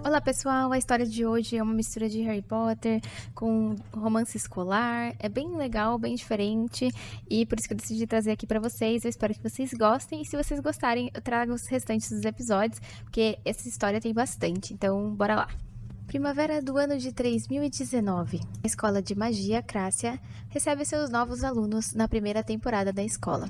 Olá pessoal, a história de hoje é uma mistura de Harry Potter com romance escolar, é bem legal, bem diferente e por isso que eu decidi trazer aqui pra vocês. Eu espero que vocês gostem e se vocês gostarem eu trago os restantes dos episódios, porque essa história tem bastante, então bora lá. Primavera do ano de 3019. A Escola de Magia Crácia recebe seus novos alunos na primeira temporada da escola.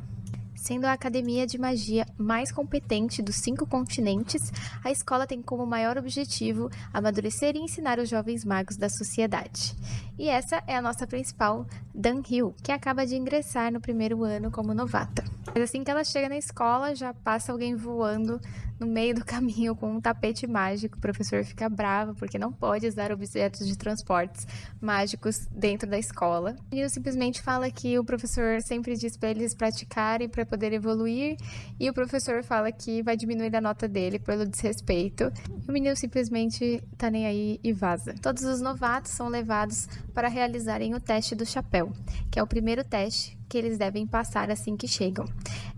Sendo a academia de magia mais competente dos 5 continentes, a escola tem como maior objetivo amadurecer e ensinar os jovens magos da sociedade. E essa é a nossa principal, Dunhill, que acaba de ingressar no primeiro ano como novata. Mas assim que ela chega na escola, já passa alguém voando no meio do caminho com um tapete mágico. O professor fica bravo porque não pode usar objetos de transportes mágicos dentro da escola. O menino simplesmente fala que o professor sempre diz para eles praticarem para poder evoluir, e o professor fala que vai diminuir a nota dele pelo desrespeito. E o menino simplesmente tá nem aí e vaza. Todos os novatos são levados para realizarem o teste do chapéu, que é o primeiro teste que eles devem passar assim que chegam.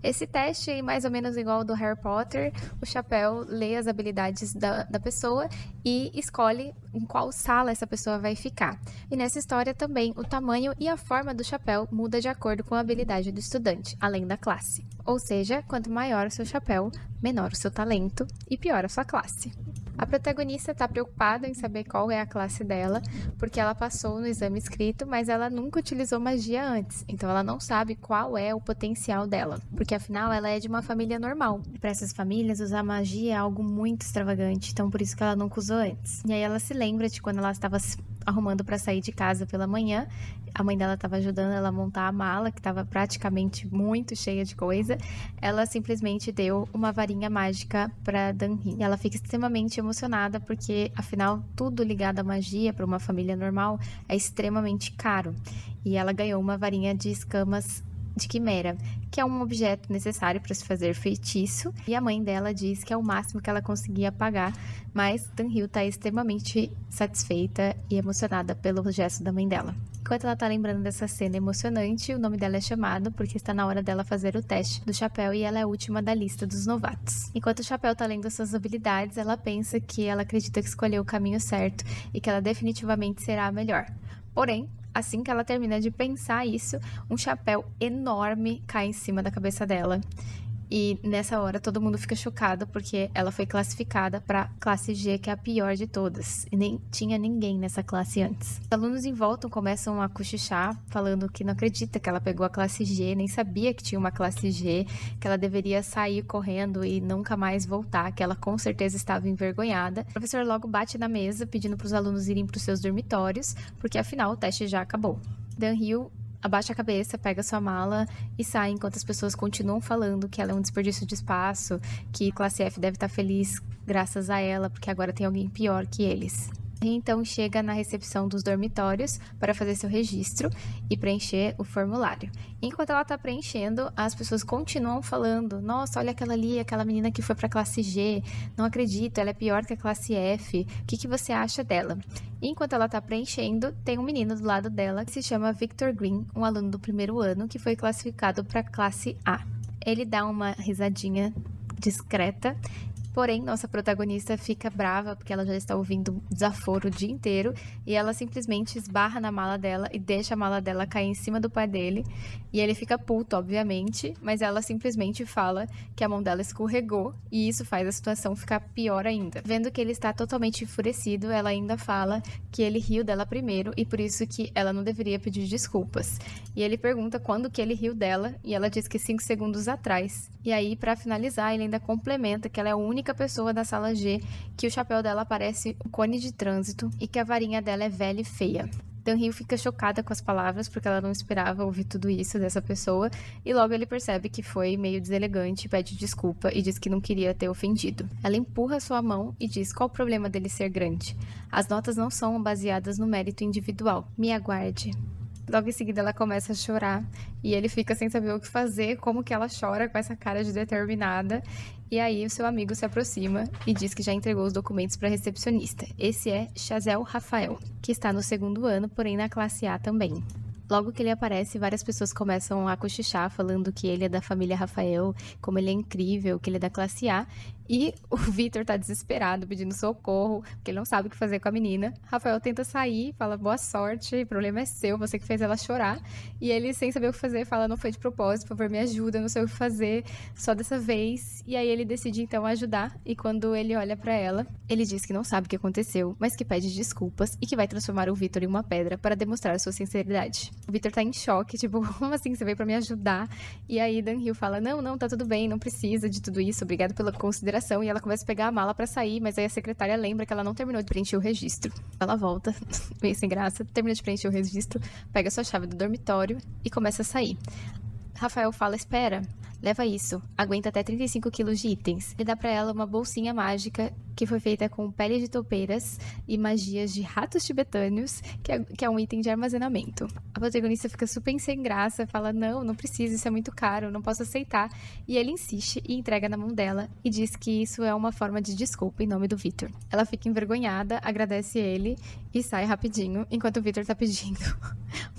Esse teste é mais ou menos igual ao do Harry Potter. O chapéu lê as habilidades da pessoa e escolhe em qual sala essa pessoa vai ficar. E nessa história também, o tamanho e a forma do chapéu muda de acordo com a habilidade do estudante, além da classe. Ou seja, quanto maior o seu chapéu, menor o seu talento e pior a sua classe. A protagonista está preocupada em saber qual é a classe dela, porque ela passou no exame escrito, mas ela nunca utilizou magia antes, então ela não sabe qual é o potencial dela, porque afinal ela é de uma família normal. Para essas famílias, usar magia é algo muito extravagante, então por isso que ela nunca usou antes. E aí ela se lembra de quando ela estava se arrumando para sair de casa pela manhã, a mãe dela estava ajudando ela a montar a mala, que estava praticamente muito cheia de coisa. Ela simplesmente deu uma varinha mágica para Dunhill. E ela fica extremamente emocionada, porque afinal tudo ligado à magia para uma família normal é extremamente caro. E ela ganhou uma varinha de escamas de quimera, que é um objeto necessário para se fazer feitiço, e a mãe dela diz que é o máximo que ela conseguia pagar, mas Dunhill está extremamente satisfeita e emocionada pelo gesto da mãe dela. Enquanto ela tá lembrando dessa cena emocionante, o nome dela é chamado porque está na hora dela fazer o teste do chapéu e ela é a última da lista dos novatos. Enquanto o chapéu tá lendo suas habilidades, ela pensa que ela acredita que escolheu o caminho certo e que ela definitivamente será a melhor. Porém, assim que ela termina de pensar isso, um chapéu enorme cai em cima da cabeça dela. E nessa hora todo mundo fica chocado porque ela foi classificada para classe G, que é a pior de todas. E nem tinha ninguém nessa classe antes. Os alunos em volta começam a cochichar, falando que não acredita que ela pegou a classe G, nem sabia que tinha uma classe G, que ela deveria sair correndo e nunca mais voltar, que ela com certeza estava envergonhada. O professor logo bate na mesa, pedindo para os alunos irem para os seus dormitórios, porque afinal o teste já acabou. Dunhill abaixa a cabeça, pega sua mala e sai, enquanto as pessoas continuam falando que ela é um desperdício de espaço, que classe F deve estar feliz graças a ela, porque agora tem alguém pior que eles. E então chega na recepção dos dormitórios para fazer seu registro e preencher o formulário. Enquanto ela está preenchendo, as pessoas continuam falando: nossa, olha aquela ali, aquela menina que foi para a classe G, não acredito, ela é pior que a classe F, o que você acha dela? E enquanto ela está preenchendo, tem um menino do lado dela que se chama Victor Green, um aluno do primeiro ano que foi classificado para a classe A. Ele dá uma risadinha discreta. Porém, nossa protagonista fica brava porque ela já está ouvindo desaforo o dia inteiro e ela simplesmente esbarra na mala dela e deixa a mala dela cair em cima do pé dele. E ele fica puto, obviamente, mas ela simplesmente fala que a mão dela escorregou e isso faz a situação ficar pior ainda. Vendo que ele está totalmente enfurecido, ela ainda fala que ele riu dela primeiro e por isso que ela não deveria pedir desculpas. E ele pergunta quando que ele riu dela e ela diz que 5 segundos atrás. E aí, para finalizar, ele ainda complementa que ela é a única pessoa da sala G que o chapéu dela parece um cone de trânsito e que a varinha dela é velha e feia. Dunhill fica chocada com as palavras porque ela não esperava ouvir tudo isso dessa pessoa e logo ele percebe que foi meio deselegante, pede desculpa e diz que não queria ter ofendido. Ela empurra sua mão e diz qual o problema dele ser grande. As notas não são baseadas no mérito individual. Me aguarde. Logo em seguida ela começa a chorar e ele fica sem saber o que fazer, como que ela chora com essa cara de determinada. E aí o seu amigo se aproxima e diz que já entregou os documentos para a recepcionista. Esse é Chazel Rafael, que está no segundo ano, porém na classe A também. Logo que ele aparece, várias pessoas começam a cochichar, falando que ele é da família Rafael, como ele é incrível, que ele é da classe A. E o Vitor tá desesperado, pedindo socorro, porque ele não sabe o que fazer com a menina. Rafael tenta sair, fala boa sorte, o problema é seu, você que fez ela chorar. E ele, sem saber o que fazer, fala, não foi de propósito, por favor, me ajuda, eu não sei o que fazer, só dessa vez. E aí ele decide então ajudar, e quando ele olha pra ela, ele diz que não sabe o que aconteceu, mas que pede desculpas e que vai transformar o Vitor em uma pedra para demonstrar sua sinceridade. O Vitor tá em choque, tipo, como assim você veio pra me ajudar? E aí Dan Hill fala, não, tá tudo bem, não precisa de tudo isso, obrigado pela consideração. E ela começa a pegar a mala pra sair, mas aí a secretária lembra que ela não terminou de preencher o registro. Ela volta, meio sem graça, termina de preencher o registro, pega sua chave do dormitório e começa a sair. Rafael fala, espera, leva isso, aguenta até 35 quilos de itens. Ele dá pra ela uma bolsinha mágica que foi feita com pele de toupeiras e magias de ratos tibetâneos, que é um item de armazenamento. A protagonista fica super sem graça, fala, não precisa, isso é muito caro, não posso aceitar. E ele insiste e entrega na mão dela e diz que isso é uma forma de desculpa em nome do Vitor. Ela fica envergonhada, agradece ele e sai rapidinho, enquanto o Vitor tá pedindo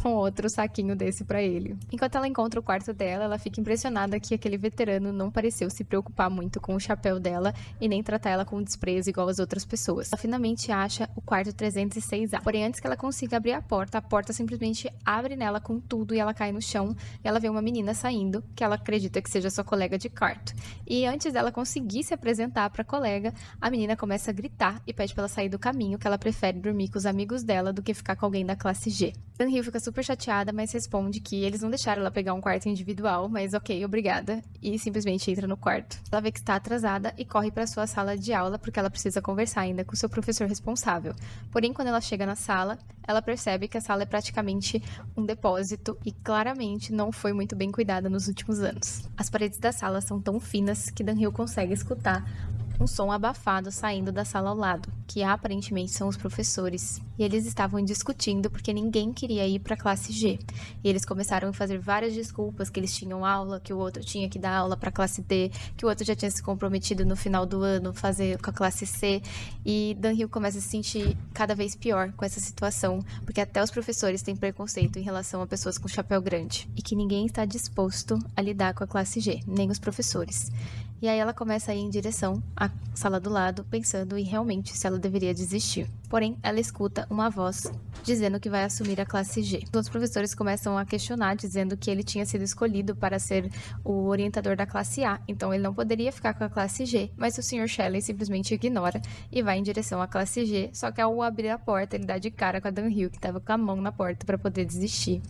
um outro saquinho desse pra ele. Enquanto ela encontra o quarto dela, ela fica impressionada que aquele veterano não pareceu se preocupar muito com o chapéu dela e nem tratar ela com desprezo igual as outras pessoas. Ela finalmente acha o quarto 306A. Porém, antes que ela consiga abrir a porta simplesmente abre nela com tudo e ela cai no chão e ela vê uma menina saindo, que ela acredita que seja sua colega de quarto. E antes dela conseguir se apresentar pra colega, a menina começa a gritar e pede pra ela sair do caminho, que ela prefere dormir com os amigos dela do que ficar com alguém da classe G. Dan Hill fica super chateada, mas responde que eles não deixaram ela pegar um quarto individual, mas ok, obrigada, e simplesmente entra no quarto. Ela vê que está atrasada e corre para sua sala de aula porque ela precisa conversar ainda com seu professor responsável. Porém, quando ela chega na sala, ela percebe que a sala é praticamente um depósito e claramente não foi muito bem cuidada nos últimos anos. As paredes da sala são tão finas que Dan Hill consegue escutar um som abafado saindo da sala ao lado, que aparentemente são os professores. E eles estavam discutindo porque ninguém queria ir para a classe G. E eles começaram a fazer várias desculpas, que eles tinham aula, que o outro tinha que dar aula para a classe D, que o outro já tinha se comprometido no final do ano fazer com a classe C. E Dan Hill começa a se sentir cada vez pior com essa situação, porque até os professores têm preconceito em relação a pessoas com chapéu grande. E que ninguém está disposto a lidar com a classe G, nem os professores. E aí ela começa a ir em direção à sala do lado, pensando em realmente se ela deveria desistir. Porém, ela escuta uma voz dizendo que vai assumir a classe G. Os outros professores começam a questionar, dizendo que ele tinha sido escolhido para ser o orientador da classe A, então ele não poderia ficar com a classe G, mas o Sr. Shelley simplesmente ignora e vai em direção à classe G, só que ao abrir a porta, ele dá de cara com a Dan Hill, que estava com a mão na porta para poder desistir.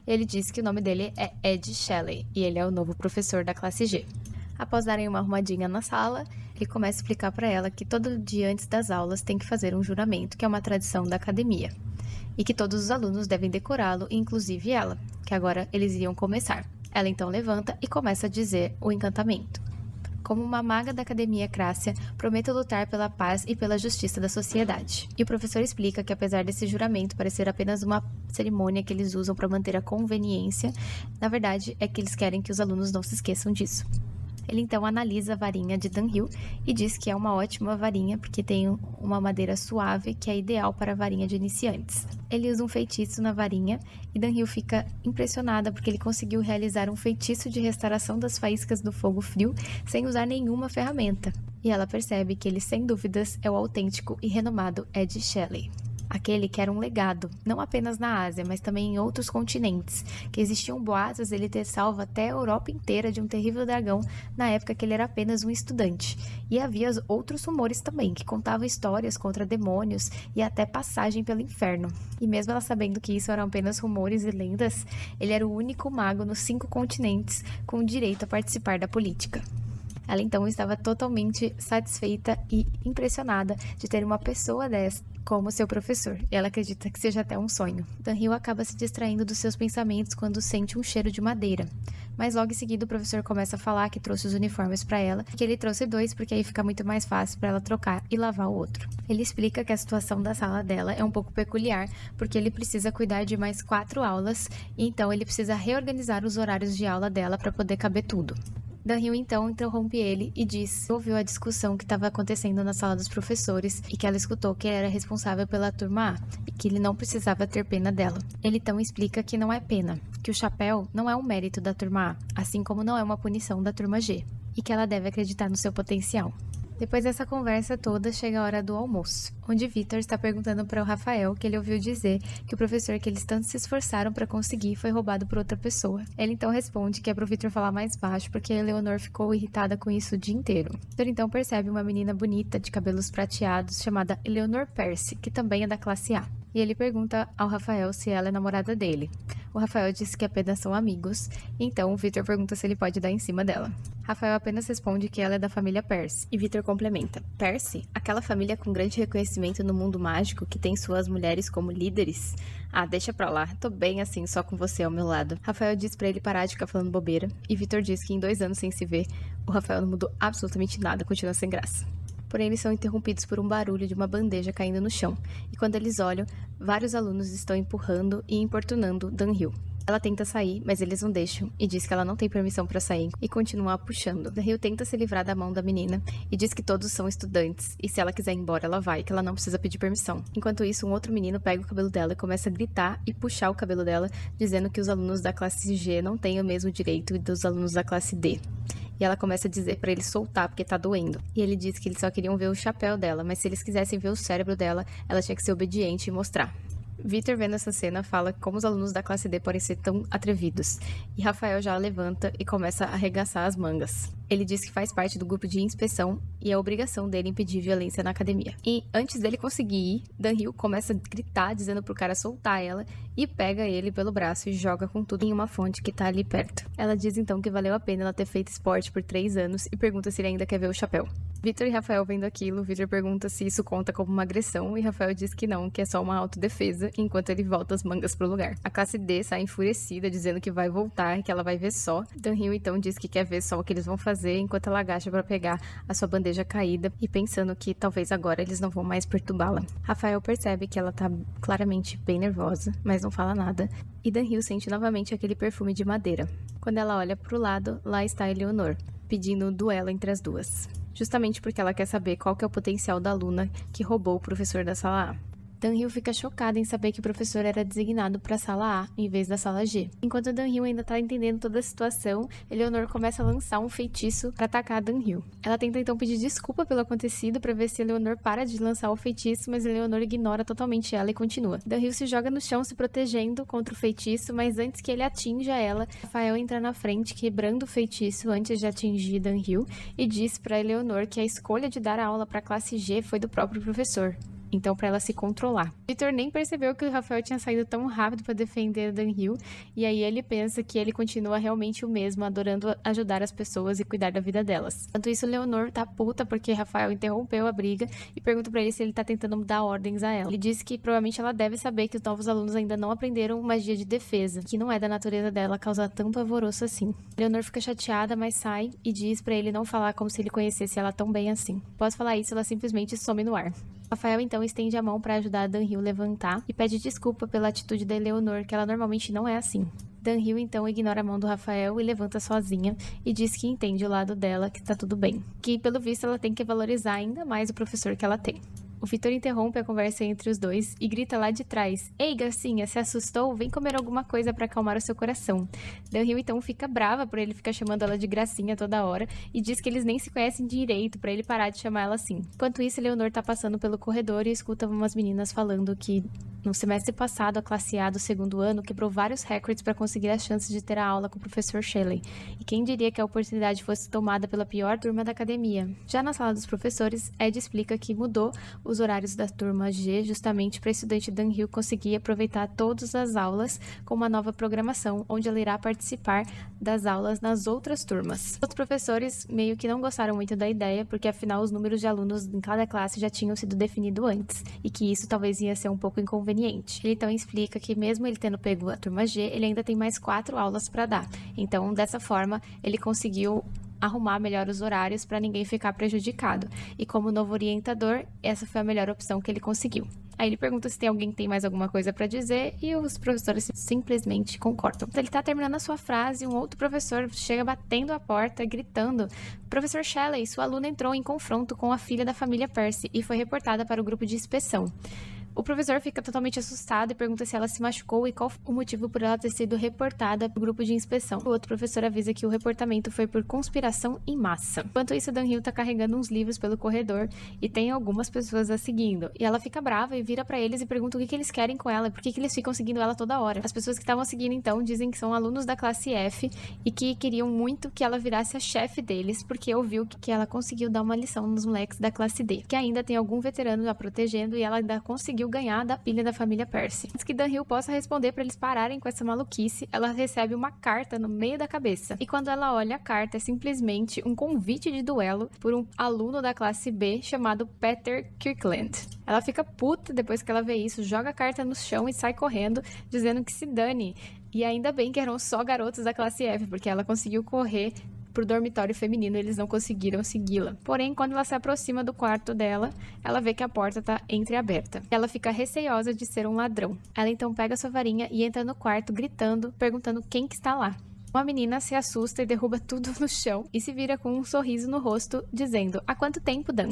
Ele diz que o nome dele é Ed Shelley, e ele é o novo professor da classe G. Após darem uma arrumadinha na sala, ele começa a explicar para ela que todo dia antes das aulas tem que fazer um juramento, que é uma tradição da academia, e que todos os alunos devem decorá-lo, inclusive ela, que agora eles iriam começar. Ela então levanta e começa a dizer o encantamento. Como uma maga da Academia Crácia, prometo lutar pela paz e pela justiça da sociedade. E o professor explica que apesar desse juramento parecer apenas uma cerimônia que eles usam para manter a conveniência, na verdade é que eles querem que os alunos não se esqueçam disso. Ele então analisa a varinha de Dan Hill e diz que é uma ótima varinha porque tem uma madeira suave que é ideal para a varinha de iniciantes. Ele usa um feitiço na varinha e Dan Hill fica impressionada porque ele conseguiu realizar um feitiço de restauração das faíscas do fogo frio sem usar nenhuma ferramenta. E ela percebe que ele, sem dúvidas, é o autêntico e renomado Ed Shelley. Aquele que era um legado, não apenas na Ásia, mas também em outros continentes, que existiam boatos dele ter salvo até a Europa inteira de um terrível dragão na época que ele era apenas um estudante. E havia outros rumores também, que contavam histórias contra demônios e até passagem pelo inferno. E mesmo ela sabendo que isso eram apenas rumores e lendas, ele era o único mago nos 5 continentes com o direito a participar da política. Ela então estava totalmente satisfeita e impressionada de ter uma pessoa dessa como seu professor, e ela acredita que seja até um sonho. Dan Hill acaba se distraindo dos seus pensamentos quando sente um cheiro de madeira. Mas logo em seguida o professor começa a falar que trouxe os uniformes para ela, que ele trouxe 2 porque aí fica muito mais fácil para ela trocar e lavar o outro. Ele explica que a situação da sala dela é um pouco peculiar, porque ele precisa cuidar de mais 4 aulas, e então ele precisa reorganizar os horários de aula dela para poder caber tudo. Dan Hill então interrompe ele e diz que ouviu a discussão que estava acontecendo na sala dos professores e que ela escutou que ele era responsável pela turma A e que ele não precisava ter pena dela. Ele então explica que não é pena, que o chapéu não é um mérito da turma A, assim como não é uma punição da turma G, e que ela deve acreditar no seu potencial. Depois dessa conversa toda, chega a hora do almoço, onde Victor está perguntando para o Rafael que ele ouviu dizer que o professor que eles tanto se esforçaram para conseguir foi roubado por outra pessoa. Ele então responde que é pro Victor falar mais baixo porque a Eleanor ficou irritada com isso o dia inteiro. Victor então percebe uma menina bonita de cabelos prateados chamada Eleanor Percy, que também é da classe A. E ele pergunta ao Rafael se ela é namorada dele. O Rafael diz que apenas são amigos, então o Victor pergunta se ele pode dar em cima dela. Rafael apenas responde que ela é da família Percy, e Victor complementa: Percy? Aquela família com grande reconhecimento no mundo mágico que tem suas mulheres como líderes? Ah, deixa pra lá, tô bem assim só com você ao meu lado. Rafael diz pra ele parar de ficar falando bobeira, e Victor diz que em 2 anos sem se ver, o Rafael não mudou absolutamente nada, continua sem graça. Porém, eles são interrompidos por um barulho de uma bandeja caindo no chão, e quando eles olham, vários alunos estão empurrando e importunando Dunhill. Ela tenta sair, mas eles não deixam, e diz que ela não tem permissão para sair, e continua a puxando. Dunhill tenta se livrar da mão da menina, e diz que todos são estudantes, e se ela quiser ir embora, ela vai, que ela não precisa pedir permissão. Enquanto isso, um outro menino pega o cabelo dela e começa a gritar e puxar o cabelo dela, dizendo que os alunos da classe G não têm o mesmo direito dos alunos da classe D. E ela começa a dizer pra ele soltar porque tá doendo. E ele diz que eles só queriam ver o chapéu dela, mas se eles quisessem ver o cérebro dela, ela tinha que ser obediente e mostrar. Victor, vendo essa cena, fala como os alunos da classe D podem ser tão atrevidos. E Rafael já levanta e começa a arregaçar as mangas. Ele diz que faz parte do grupo de inspeção e é obrigação dele impedir violência na academia. E antes dele conseguir ir, Dunhill começa a gritar, dizendo pro cara soltar ela, e pega ele pelo braço e joga com tudo em uma fonte que tá ali perto. Ela diz então que valeu a pena ela ter feito esporte por 3 anos e pergunta se ele ainda quer ver o chapéu. Victor e Rafael vendo aquilo, Victor pergunta se isso conta como uma agressão e Rafael diz que não, que é só uma autodefesa, enquanto ele volta as mangas pro lugar. A classe D sai enfurecida, dizendo que vai voltar e que ela vai ver só. Dunhill então diz que quer ver só o que eles vão fazer, enquanto ela agacha para pegar a sua bandeja caída e pensando que talvez agora eles não vão mais perturbá-la. Rafael percebe que ela tá claramente bem nervosa, mas não fala nada, e Dunhill sente novamente aquele perfume de madeira. Quando ela olha pro lado, lá está Eleanor, pedindo um duelo entre as duas. Justamente porque ela quer saber qual que é o potencial da aluna que roubou o professor da sala A. Dunhill fica chocada em saber que o professor era designado para a sala A em vez da sala G. Enquanto Dunhill ainda está entendendo toda a situação, Eleanor começa a lançar um feitiço para atacar Dunhill. Ela tenta então pedir desculpa pelo acontecido para ver se Eleanor para de lançar o feitiço, mas Eleanor ignora totalmente ela e continua. Dunhill se joga no chão se protegendo contra o feitiço, mas antes que ele atinja ela, Rafael entra na frente quebrando o feitiço antes de atingir Dunhill e diz para Eleanor que a escolha de dar a aula para a classe G foi do próprio professor. Então, para ela se controlar. Victor nem percebeu que o Rafael tinha saído tão rápido para defender Dunhill, e aí ele pensa que ele continua realmente o mesmo, adorando ajudar as pessoas e cuidar da vida delas. Enquanto isso, Leonor tá puta porque Rafael interrompeu a briga e pergunta para ele se ele tá tentando dar ordens a ela. Ele diz que provavelmente ela deve saber que os novos alunos ainda não aprenderam magia de defesa, que não é da natureza dela causar tanto alvoroço assim. Leonor fica chateada, mas sai e diz para ele não falar como se ele conhecesse ela tão bem assim. Após falar isso, ela simplesmente some no ar. Rafael então estende a mão para ajudar a Dunhill a levantar e pede desculpa pela atitude da Eleanor, que ela normalmente não é assim. Dunhill então ignora a mão do Rafael e levanta sozinha e diz que entende o lado dela, que tá tudo bem. Que pelo visto ela tem que valorizar ainda mais o professor que ela tem. O Victor interrompe a conversa entre os dois e grita lá de trás: Ei, Gracinha, se assustou? Vem comer alguma coisa para acalmar o seu coração. Dunhill então fica brava por ele ficar chamando ela de Gracinha toda hora e diz que eles nem se conhecem direito para ele parar de chamar ela assim. Enquanto isso, Eleanor tá passando pelo corredor e escuta umas meninas falando que no semestre passado a classe A do 2º ano quebrou vários recordes para conseguir as chances de ter a aula com o professor Shelley. E quem diria que a oportunidade fosse tomada pela pior turma da academia? Já na sala dos professores, Ed explica que mudou os horários da turma G justamente para a estudante Dunhill conseguir aproveitar todas as aulas com uma nova programação, onde ela irá participar das aulas nas outras turmas. Os professores meio que não gostaram muito da ideia, porque afinal os números de alunos em cada classe já tinham sido definidos antes, e que isso talvez ia ser um pouco inconveniente. Ele então explica que mesmo ele tendo pego a turma G, ele ainda tem mais 4 aulas para dar. Então, dessa forma, ele conseguiu arrumar melhor os horários para ninguém ficar prejudicado. E como novo orientador, essa foi a melhor opção que ele conseguiu. Aí ele pergunta se tem alguém que tem mais alguma coisa para dizer e os professores simplesmente concordam. Ele tá terminando a sua frase e um outro professor chega batendo a porta, gritando: Professor Shelley, sua aluna entrou em confronto com a filha da família Percy e foi reportada para o grupo de inspeção. O professor fica totalmente assustado e pergunta se ela se machucou e qual o motivo por ela ter sido reportada pro grupo de inspeção. O outro professor avisa que o reportamento foi por conspiração em massa. Enquanto isso, Dan-hyo tá carregando uns livros pelo corredor e tem algumas pessoas a seguindo. E ela fica brava e vira pra eles e pergunta o que eles querem com ela, por que eles ficam seguindo ela toda hora. As pessoas que estavam seguindo, então, dizem que são alunos da classe F e que queriam muito que ela virasse a chefe deles, porque ouviu que ela conseguiu dar uma lição nos moleques da classe D, que ainda tem algum veterano a protegendo e ela ainda conseguiu ganhar da pilha da família Percy. Antes que Dan-hyo possa responder pra eles pararem com essa maluquice, ela recebe uma carta no meio da cabeça. E quando ela olha a carta, é simplesmente um convite de duelo por um aluno da classe B chamado Peter Kirkland. Ela fica puta depois que ela vê isso, joga a carta no chão e sai correndo, dizendo que se dane. E ainda bem que eram só garotos da classe F, porque ela conseguiu correr pro dormitório feminino, eles não conseguiram segui-la. Porém, quando ela se aproxima do quarto dela, ela vê que a porta tá entreaberta. Ela fica receosa de ser um ladrão. Ela então pega sua varinha e entra no quarto, gritando, perguntando quem que está lá. Uma menina se assusta e derruba tudo no chão e se vira com um sorriso no rosto, dizendo: "Há quanto tempo, Dan?"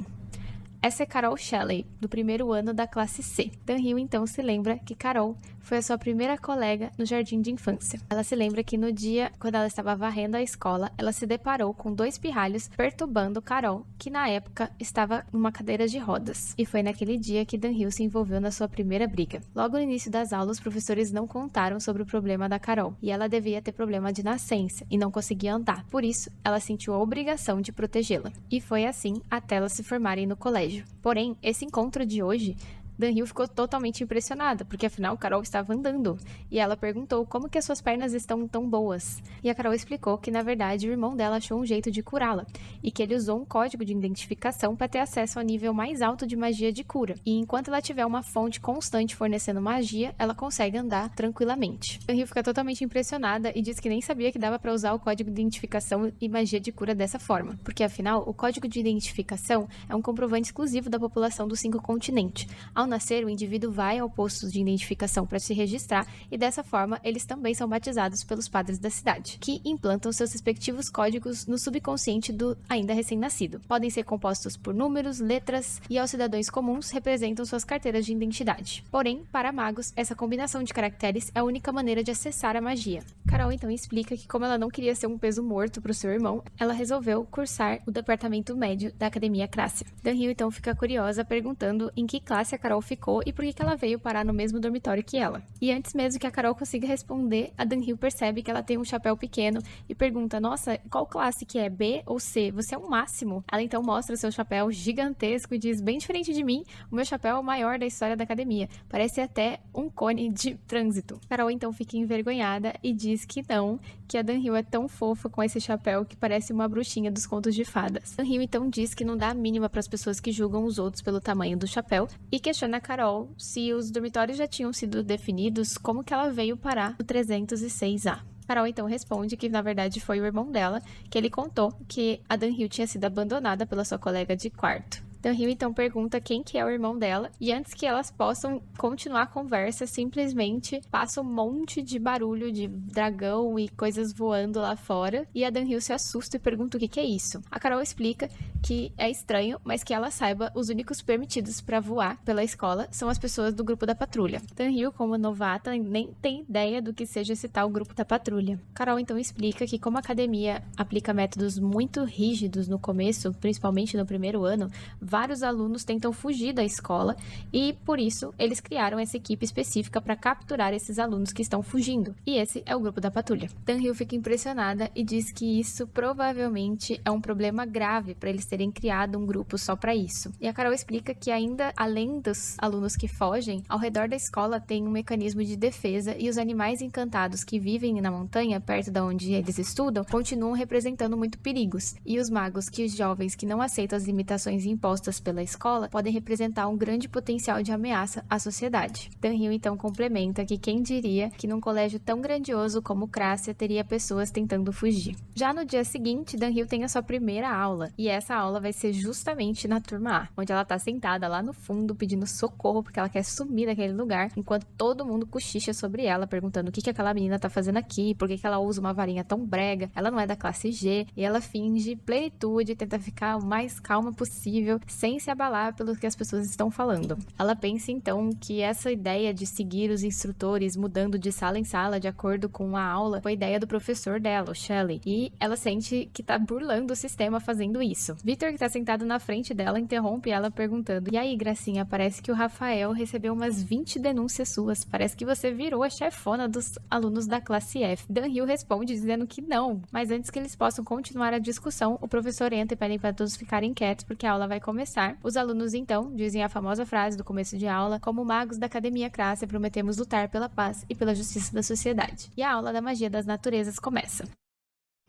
Essa é Carol Shelley, do primeiro ano da classe C. Dan-hyo então se lembra que Carol foi a sua primeira colega no jardim de infância. Ela se lembra que no dia, quando ela estava varrendo a escola, ela se deparou com 2 pirralhos perturbando Carol, que na época estava numa cadeira de rodas. E foi naquele dia que Dan-hyo se envolveu na sua primeira briga. Logo no início das aulas, os professores não contaram sobre o problema da Carol, e ela devia ter problema de nascença e não conseguia andar. Por isso, ela sentiu a obrigação de protegê-la. E foi assim até elas se formarem no colégio. Porém, esse encontro de hoje, Dan-hyo ficou totalmente impressionada, porque afinal Carol estava andando, e ela perguntou como que as suas pernas estão tão boas. E a Carol explicou que na verdade o irmão dela achou um jeito de curá-la, e que ele usou um código de identificação para ter acesso ao nível mais alto de magia de cura. E enquanto ela tiver uma fonte constante fornecendo magia, ela consegue andar tranquilamente. Dan-hyo fica totalmente impressionada e diz que nem sabia que dava para usar o código de identificação e magia de cura dessa forma, porque afinal o código de identificação é um comprovante exclusivo da população dos 5 continentes. Ao nascer, o indivíduo vai ao posto de identificação para se registrar e dessa forma eles também são batizados pelos padres da cidade, que implantam seus respectivos códigos no subconsciente do ainda recém-nascido. Podem ser compostos por números, letras e aos cidadãos comuns representam suas carteiras de identidade. Porém, para magos, essa combinação de caracteres é a única maneira de acessar a magia. Carol então explica que como ela não queria ser um peso morto para o seu irmão, ela resolveu cursar o departamento médio da Academia Crácia. Dan-hyo então fica curiosa perguntando em que classe a Carol ficou e por que ela veio parar no mesmo dormitório que ela. E antes mesmo que a Carol consiga responder, a Dan-hyo percebe que ela tem um chapéu pequeno e pergunta: "Nossa, qual classe que é? B ou C? Você é um máximo?" Ela então mostra seu chapéu gigantesco e diz: "Bem diferente de mim, o meu chapéu é o maior da história da academia. Parece até um cone de trânsito." Carol então fica envergonhada e diz que não, que a Dan-hyo é tão fofa com esse chapéu que parece uma bruxinha dos contos de fadas. Dan-hyo então diz que não dá a mínima para as pessoas que julgam os outros pelo tamanho do chapéu e questiona a Carol se os dormitórios já tinham sido definidos, como que ela veio parar no 306A. Carol então responde que na verdade foi o irmão dela, que ele contou que a Dan-hyo tinha sido abandonada pela sua colega de quarto. Dan-hyo então pergunta quem que é o irmão dela, e antes que elas possam continuar a conversa, simplesmente passa um monte de barulho de dragão e coisas voando lá fora, e a Dan-hyo se assusta e pergunta o que que é isso. A Carol explica que é estranho, mas que ela saiba, os únicos permitidos para voar pela escola são as pessoas do grupo da patrulha. Dan-hyo, como novata, nem tem ideia do que seja esse tal grupo da patrulha. Carol então explica que como a academia aplica métodos muito rígidos no começo, principalmente no primeiro ano, vários alunos tentam fugir da escola e, por isso, eles criaram essa equipe específica para capturar esses alunos que estão fugindo. E esse é o grupo da patrulha. Dan-hyo fica impressionada e diz que isso provavelmente é um problema grave para eles terem criado um grupo só para isso. E a Carol explica que ainda, além dos alunos que fogem, ao redor da escola tem um mecanismo de defesa e os animais encantados que vivem na montanha, perto de onde eles estudam, continuam representando muito perigos. E os magos que os jovens que não aceitam as limitações impostas pela escola podem representar um grande potencial de ameaça à sociedade. Dan-hyo então complementa que quem diria que num colégio tão grandioso como Crácia teria pessoas tentando fugir. Já no dia seguinte, Dan-hyo tem a sua primeira aula, e essa aula vai ser justamente na turma A, onde ela tá sentada lá no fundo pedindo socorro porque ela quer sumir daquele lugar, enquanto todo mundo cochicha sobre ela, perguntando o que aquela menina tá fazendo aqui, por que ela usa uma varinha tão brega, ela não é da classe G, e ela finge plenitude, tenta ficar o mais calma possível, sem se abalar pelo que as pessoas estão falando. Ela pensa então que essa ideia de seguir os instrutores mudando de sala em sala de acordo com a aula foi ideia do professor dela, o Shelley, e ela sente que tá burlando o sistema fazendo isso. Victor, que tá sentado na frente dela, interrompe ela perguntando: "E aí, Gracinha, parece que o Rafael recebeu umas 20 denúncias suas, parece que você virou a chefona dos alunos da classe F." Dan Hill responde dizendo que não, mas antes que eles possam continuar a discussão, o professor entra e pede para todos ficarem quietos porque a aula vai começar. Os alunos então dizem a famosa frase do começo de aula: "Como magos da Academia Crácia, prometemos lutar pela paz e pela justiça da sociedade." E a aula da magia das naturezas começa.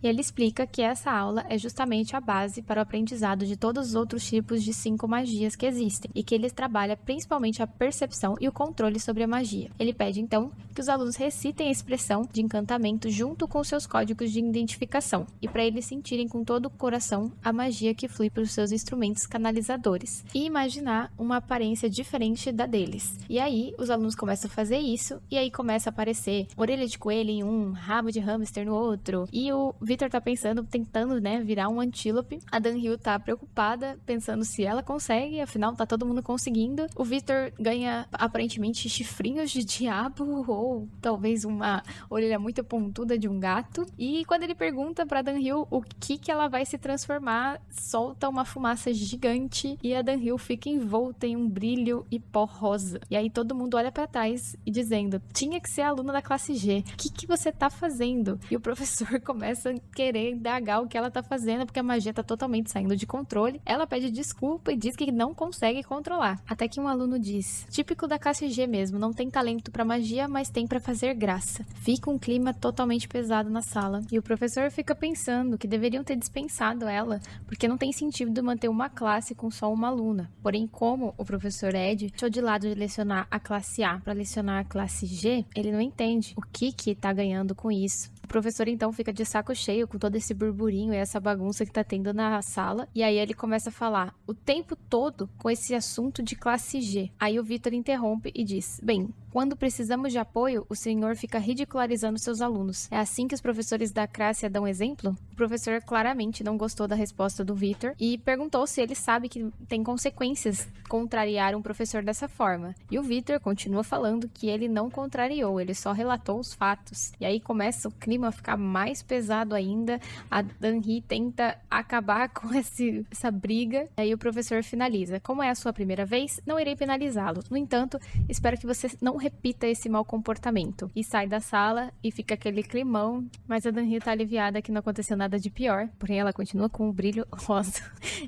E ele explica que essa aula é justamente a base para o aprendizado de todos os outros tipos de 5 magias que existem, e que ele trabalha principalmente a percepção e o controle sobre a magia. Ele pede então que os alunos recitem a expressão de encantamento junto com seus códigos de identificação, e para eles sentirem com todo o coração a magia que flui pelos seus instrumentos canalizadores, e imaginar uma aparência diferente da deles. E aí os alunos começam a fazer isso, e aí começa a aparecer orelha de coelho em um, rabo de hamster no outro, e o Victor tá pensando, tentando, virar um antílope. A Dan Hill tá preocupada, pensando se ela consegue, afinal tá todo mundo conseguindo. O Victor ganha, aparentemente, chifrinhos de diabo, ou talvez uma orelha muito pontuda de um gato. E quando ele pergunta pra Dan Hill o que ela vai se transformar, solta uma fumaça gigante e a Dan Hill fica envolta em um brilho e pó rosa. E aí todo mundo olha pra trás e dizendo: "Tinha que ser a aluna da classe G. O que você tá fazendo?" E o professor começa a querer indagar o que ela tá fazendo, porque a magia tá totalmente saindo de controle. Ela pede desculpa e diz que não consegue controlar. Até que um aluno diz: "Típico da classe G mesmo, não tem talento pra magia, mas tem pra fazer graça." Fica um clima totalmente pesado na sala, e o professor fica pensando que deveriam ter dispensado ela, porque não tem sentido manter uma classe com só uma aluna. Porém, como o professor Ed deixou de lado de lecionar a classe A para lecionar a classe G, ele não entende o que tá ganhando com isso. O professor então fica de saco cheio com todo esse burburinho e essa bagunça que tá tendo na sala, e aí ele começa a falar o tempo todo com esse assunto de classe G. Aí o Victor interrompe e diz: "Bem, quando precisamos de apoio, o senhor fica ridicularizando seus alunos. É assim que os professores da Crácia dão exemplo?" O professor claramente não gostou da resposta do Victor e perguntou se ele sabe que tem consequências contrariar um professor dessa forma. E o Victor continua falando que ele não contrariou, ele só relatou os fatos. E aí começa o clima a ficar mais pesado ainda. A Dan Hill tenta acabar com essa briga. E aí o professor finaliza: "Como é a sua primeira vez, não irei penalizá-lo. No entanto, espero que você não repita esse mau comportamento." E sai da sala e fica aquele climão, mas a Dan Hill tá aliviada que não aconteceu nada de pior, porém ela continua com o brilho rosa.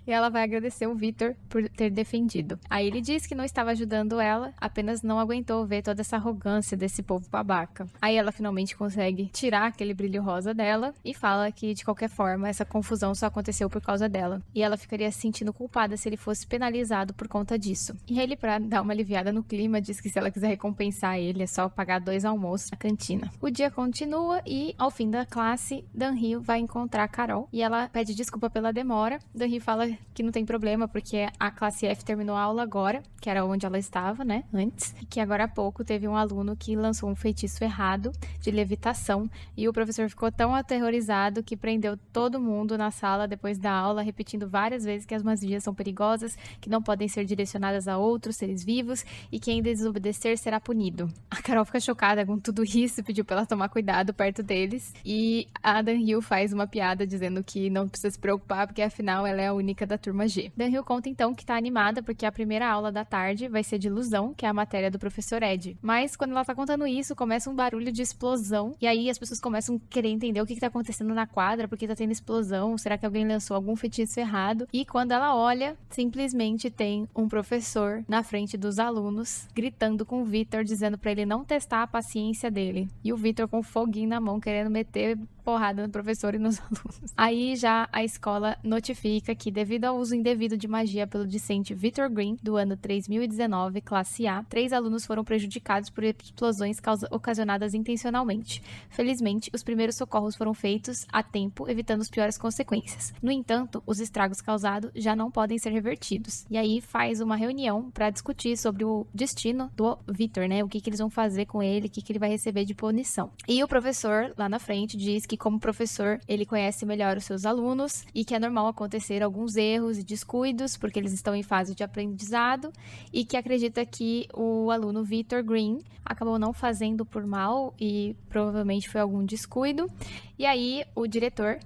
E ela vai agradecer o Victor por ter defendido. Aí ele diz que não estava ajudando ela, apenas não aguentou ver toda essa arrogância desse povo babaca. Aí ela finalmente consegue tirar aquele brilho rosa dela e fala que, de qualquer forma, essa confusão só aconteceu por causa dela. E ela ficaria se sentindo culpada se ele fosse penalizado por conta disso. E ele, pra dar uma aliviada no clima, diz que se ela quiser recompensar ele, é só pagar 2 almoços na cantina. O dia continua e, ao fim da classe, Dan Hill vai encontrar a Carol e ela pede desculpa pela demora. Dan Hill fala que não tem problema porque a classe F terminou a aula agora, que era onde ela estava, antes, e que agora há pouco teve um aluno que lançou um feitiço errado de levitação e o professor ficou tão aterrorizado que prendeu todo mundo na sala depois da aula, repetindo várias vezes que as magias são perigosas, que não podem ser direcionadas a outros seres vivos e quem desobedecer será punido. A Carol fica chocada com tudo isso e pediu pra ela tomar cuidado perto deles, e a Dan Hill faz uma piada dizendo que não precisa se preocupar porque afinal ela é a única da turma G. Dan Hill conta então que tá animada porque a primeira aula da tarde vai ser de ilusão, que é a matéria do professor Ed. Mas quando ela tá contando isso, começa um barulho de explosão e aí as pessoas começam a querer entender o que tá acontecendo na quadra, porque tá tendo explosão, será que alguém lançou algum feitiço errado? E quando ela olha, simplesmente tem um professor na frente dos alunos gritando com o Victor dizendo pra ele não testar a paciência dele. E o Victor com foguinho na mão, querendo meter porrada no professor e nos alunos. Aí já a escola notifica que, devido ao uso indevido de magia pelo discente Victor Green, do ano 3019, classe A, 3 alunos foram prejudicados por explosões ocasionadas intencionalmente. Felizmente, os primeiros socorros foram feitos a tempo, evitando as piores consequências. No entanto, os estragos causados já não podem ser revertidos. E aí faz uma reunião para discutir sobre o destino do Victor, né? O que eles vão fazer com ele, o que ele vai receber de punição. E o professor, lá na frente, diz que, como professor, ele conhece melhor os seus alunos e que é normal acontecer alguns erros e descuidos, porque eles estão em fase de aprendizado, e que acredita que o aluno Victor Green acabou não fazendo por mal e provavelmente foi algum descuido. E aí o diretor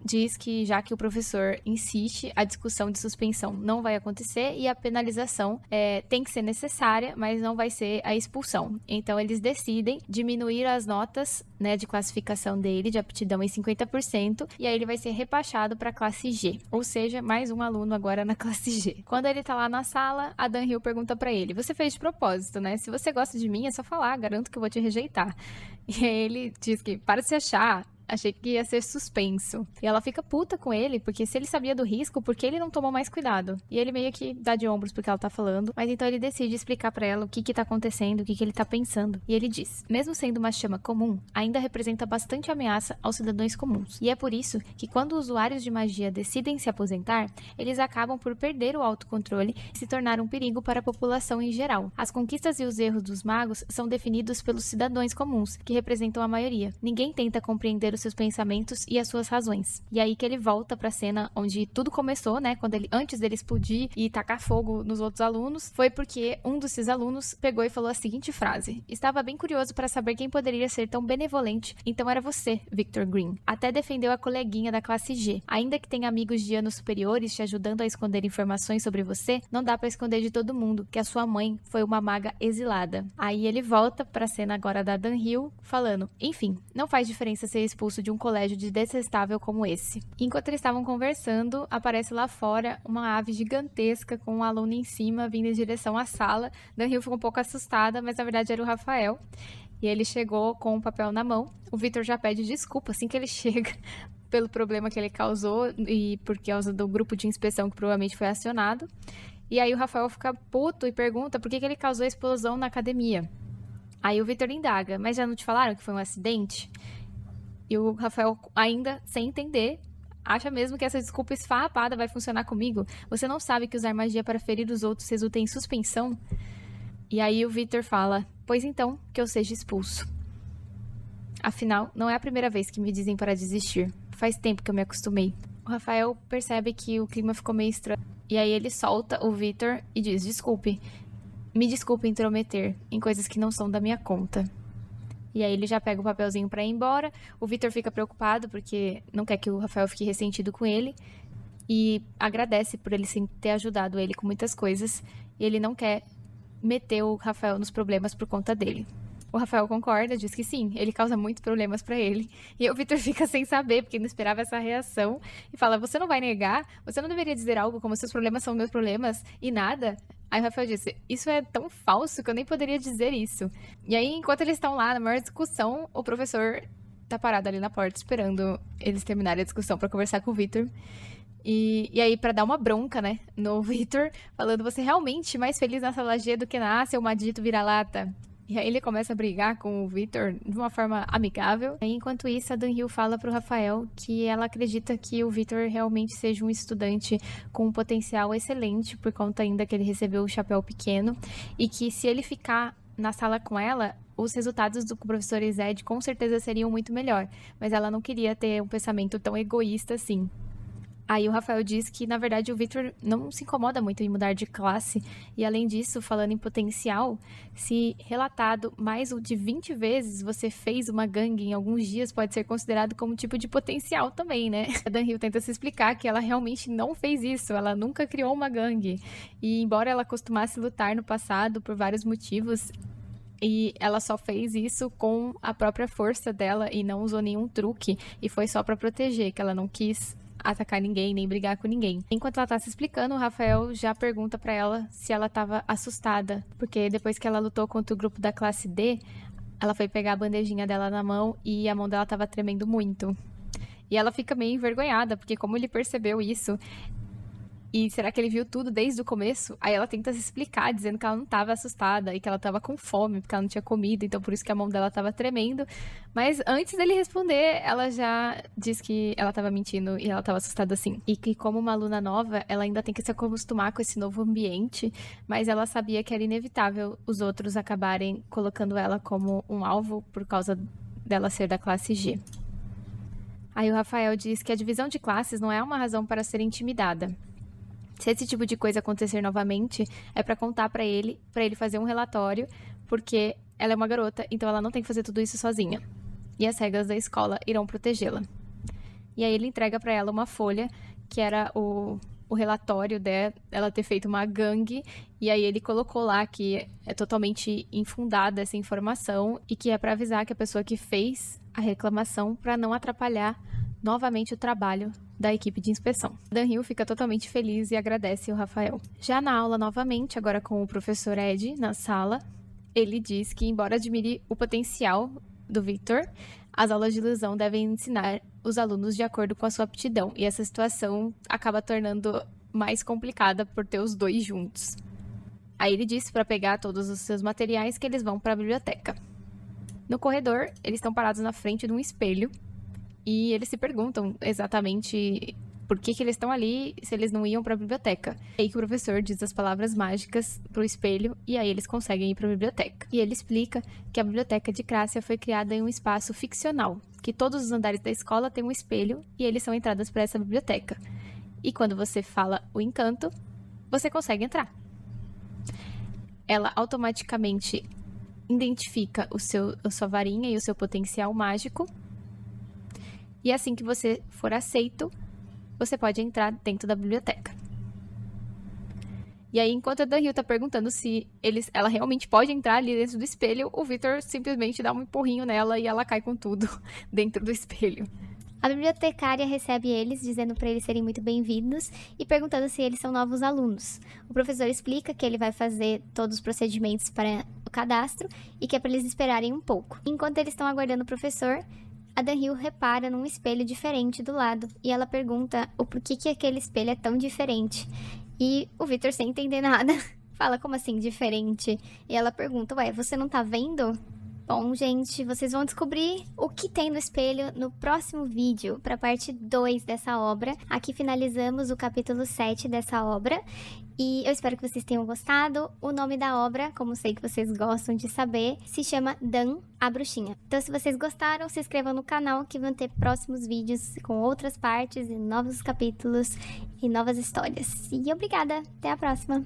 diz que, já que o professor insiste, a discussão de suspensão não vai acontecer e a penalização tem que ser necessária, mas não vai ser a expulsão. Então, eles decidem diminuir as notas, né, de classificação dele, de aptidão, em 50%, e aí ele vai ser rebaixado para a classe G. Ou seja, mais um aluno agora na classe G. Quando ele tá lá na sala, a Dan Hill pergunta para ele: você fez de propósito, né? Se você gosta de mim, é só falar, garanto que eu vou te rejeitar. E aí ele diz que, para se achar, achei que ia ser suspenso. E ela fica puta com ele, porque se ele sabia do risco, por que ele não tomou mais cuidado? E ele meio que dá de ombros porque ela tá falando, mas então ele decide explicar pra ela o que tá acontecendo, o que ele tá pensando. E ele diz: mesmo sendo uma chama comum, ainda representa bastante ameaça aos cidadãos comuns. E é por isso que, quando usuários de magia decidem se aposentar, eles acabam por perder o autocontrole e se tornar um perigo para a população em geral. As conquistas e os erros dos magos são definidos pelos cidadãos comuns, que representam a maioria. Ninguém tenta compreender os seus pensamentos e as suas razões. E aí que ele volta pra cena onde tudo começou, né? Antes dele explodir e tacar fogo nos outros alunos, foi porque um desses alunos pegou e falou a seguinte frase: estava bem curioso para saber quem poderia ser tão benevolente, então era você, Victor Green. Até defendeu a coleguinha da classe G. Ainda que tenha amigos de anos superiores te ajudando a esconder informações sobre você, não dá pra esconder de todo mundo que a sua mãe foi uma maga exilada. Aí ele volta pra cena agora da Dan Hill, falando: enfim, não faz diferença ser expulso de um colégio de detestável como esse. Enquanto eles estavam conversando, aparece lá fora uma ave gigantesca com um aluno em cima vindo em direção à sala. Dan Hill ficou um pouco assustada, mas na verdade era o Rafael. E ele chegou com um papel na mão. O Victor já pede desculpa assim que ele chega pelo problema que ele causou e por causa do grupo de inspeção que provavelmente foi acionado. E aí o Rafael fica puto e pergunta por que ele causou a explosão na academia. Aí o Victor indaga: mas já não te falaram que foi um acidente? E o Rafael, ainda sem entender, acha mesmo que essa desculpa esfarrapada vai funcionar comigo? Você não sabe que usar magia para ferir os outros resulta em suspensão? E aí o Victor fala: pois então, que eu seja expulso. Afinal, não é a primeira vez que me dizem para desistir. Faz tempo que eu me acostumei. O Rafael percebe que o clima ficou meio estranho. E aí ele solta o Victor e diz: desculpe. Me desculpe intrometer em coisas que não são da minha conta. E aí ele já pega o papelzinho pra ir embora. O Victor fica preocupado porque não quer que o Rafael fique ressentido com ele. E agradece por ele sim ter ajudado ele com muitas coisas. E ele não quer meter o Rafael nos problemas por conta dele. O Rafael concorda, diz que sim, ele causa muitos problemas pra ele. E o Victor fica sem saber, porque não esperava essa reação. E fala: você não vai negar? Você não deveria dizer algo como: seus problemas são meus problemas e nada? Aí o Rafael disse: isso é tão falso que eu nem poderia dizer isso. E aí, enquanto eles estão lá na maior discussão, o professor tá parado ali na porta esperando eles terminarem a discussão pra conversar com o Victor. E aí, pra dar uma bronca, né, no Victor, falando: você realmente mais feliz na sala G do que na A, seu maldito vira-lata? E aí ele começa a brigar com o Victor de uma forma amigável. E enquanto isso, a Dan Hill fala pro Rafael que ela acredita que o Victor realmente seja um estudante com um potencial excelente, por conta ainda que ele recebeu o chapéu pequeno, e que se ele ficar na sala com ela, os resultados do professor Zed com certeza seriam muito melhor. Mas ela não queria ter um pensamento tão egoísta assim. Aí o Rafael diz que, na verdade, o Victor não se incomoda muito em mudar de classe. E, além disso, falando em potencial, se relatado mais de 20 vezes você fez uma gangue em alguns dias, pode ser considerado como tipo de potencial também, né? A Dan Hill tenta se explicar que ela realmente não fez isso, ela nunca criou uma gangue. E, embora ela costumasse lutar no passado por vários motivos, e ela só fez isso com a própria força dela e não usou nenhum truque, e foi só pra proteger, que ela não quis atacar ninguém, nem brigar com ninguém. Enquanto ela tá se explicando, o Rafael já pergunta pra ela se ela tava assustada, porque depois que ela lutou contra o grupo da classe D, ela foi pegar a bandejinha dela na mão e a mão dela tava tremendo muito. E ela fica meio envergonhada, porque como ele percebeu isso, e será que ele viu tudo desde o começo? Aí ela tenta se explicar, dizendo que ela não tava assustada e que ela tava com fome, porque ela não tinha comido, então por isso que a mão dela tava tremendo. Mas antes dele responder, ela já diz que ela tava mentindo e ela tava assustada sim. E que como uma aluna nova, ela ainda tem que se acostumar com esse novo ambiente, mas ela sabia que era inevitável os outros acabarem colocando ela como um alvo por causa dela ser da classe G. Aí o Rafael diz que a divisão de classes não é uma razão para ser intimidada. Se esse tipo de coisa acontecer novamente, é pra contar pra ele fazer um relatório, porque ela é uma garota, então ela não tem que fazer tudo isso sozinha. E as regras da escola irão protegê-la. E aí ele entrega pra ela uma folha, que era o relatório dela ter feito uma gangue, e aí ele colocou lá que é totalmente infundada essa informação e que é pra avisar que a pessoa que fez a reclamação pra não atrapalhar novamente o trabalho da equipe de inspeção. Dan Hill fica totalmente feliz e agradece o Rafael. Já na aula novamente, agora com o professor Ed na sala, ele diz que, embora admire o potencial do Victor, as aulas de ilusão devem ensinar os alunos de acordo com a sua aptidão, e essa situação acaba tornando mais complicada por ter os dois juntos. Aí ele disse para pegar todos os seus materiais que eles vão para a biblioteca. No corredor, eles estão parados na frente de um espelho, e eles se perguntam exatamente por que eles estão ali, se eles não iam para a biblioteca. É aí que o professor diz as palavras mágicas pro espelho e aí eles conseguem ir para a biblioteca. E ele explica que a biblioteca de Crácia foi criada em um espaço ficcional, que todos os andares da escola têm um espelho e eles são entradas para essa biblioteca. E quando você fala o encanto, você consegue entrar. Ela automaticamente identifica a sua varinha e o seu potencial mágico. E assim que você for aceito, você pode entrar dentro da biblioteca. E aí, enquanto a Dan Hill tá perguntando se ela realmente pode entrar ali dentro do espelho, o Victor simplesmente dá um empurrinho nela e ela cai com tudo dentro do espelho. A bibliotecária recebe eles, dizendo para eles serem muito bem-vindos e perguntando se eles são novos alunos. O professor explica que ele vai fazer todos os procedimentos para o cadastro e que é para eles esperarem um pouco. Enquanto eles estão aguardando o professor, a Dan Hill repara num espelho diferente do lado e ela pergunta o porquê que aquele espelho é tão diferente. E o Victor, sem entender nada, fala, como assim diferente? E ela pergunta, ué, você não tá vendo? Bom, gente, vocês vão descobrir o que tem no espelho no próximo vídeo, para a parte 2 dessa obra. Aqui finalizamos o capítulo 7 dessa obra. E eu espero que vocês tenham gostado. O nome da obra, como sei que vocês gostam de saber, se chama Dan, a Bruxinha. Então, se vocês gostaram, se inscrevam no canal que vão ter próximos vídeos com outras partes e novos capítulos e novas histórias. E obrigada! Até a próxima!